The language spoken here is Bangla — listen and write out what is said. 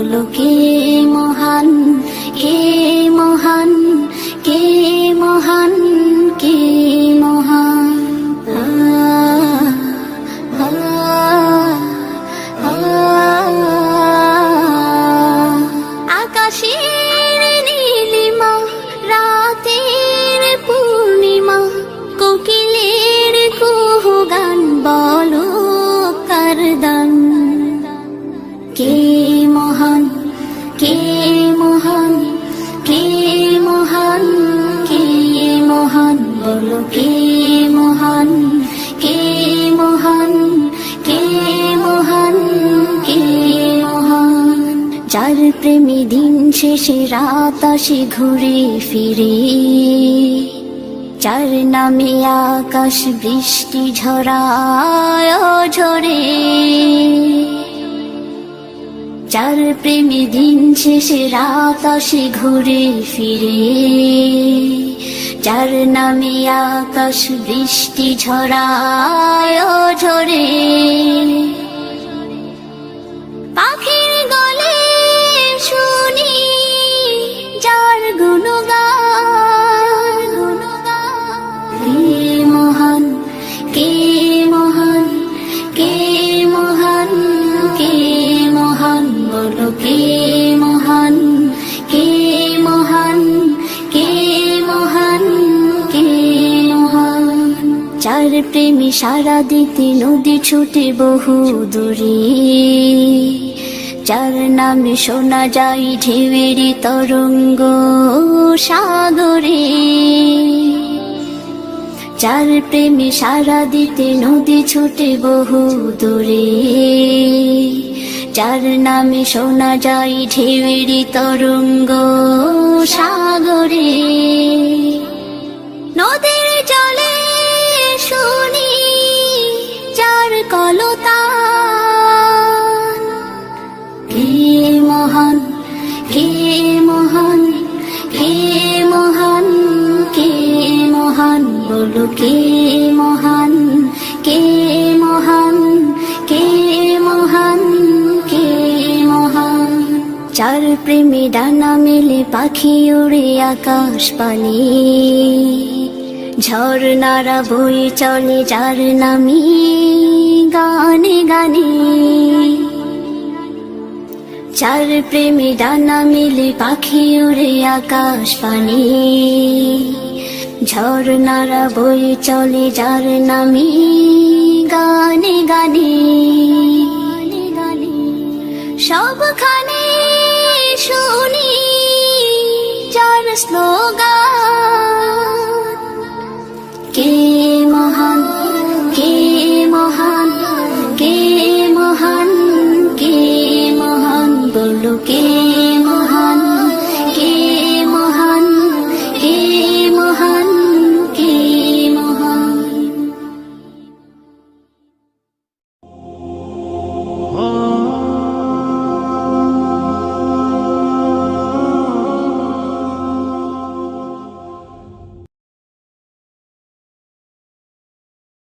বলো কে মহান, কে মহান, কে মহান, কে মহান। আকাশের নীলিমা, রাতের পূর্ণিমা, কোকিলের কুহু গান, বলো কার দান। কে মহান, কে মহান, কে মহান, কে মহান, বলো কে মহান, কে মহান, কে মহান, কে মহান। যার প্রেমে দিন শেষে রাত আসে ঘুরে ফিরে, যার নামে আকাশ বৃষ্টি ঝরায় ঝরে, যার প্রেমে দিন শেষে রাত আসে ঘুরে ফিরে, যার নামে আকাশ বৃষ্টি ঝরায় ঝরে। পাখির গলে শুনি যার গুণগান, কে মহান, কে মহান, কে মহান, কে মহান, বলো কে মহান, কে মহান, কে মহান, কে মহান। যার প্রেমে সারা দিতে নদী ছুটে বহু দূরে, যার নামে শোনা যায় ঢেউয়ের তরঙ্গ সাগরে, যার প্রেমে সারা দিতে নদী ছুটে বহু দূরে, যার নামে শোনা যায় ঢেউয়ের তরঙ্গ সাগরে। নদীর জলে শুনি যার কলতান, কে মহান, কে মহান, কে মহান, কে মহান, বলো কে মহান, কে মহান, কে মহান, কে মহান। যার প্রেমে ডানা মেলে পাখি উড়ে আকাশ পানে, ঝর্ণারা বয়ে চলে যার নামে গানে গানে, যার প্রেমে ডানা মেলে পাখি উড়ে আকাশ পানে, ঝর্ণারা বয়ে চলে যার নামে গানে গানে। সবখানে শুনি যার স্লোগান, কে মহান, কে মহান, কে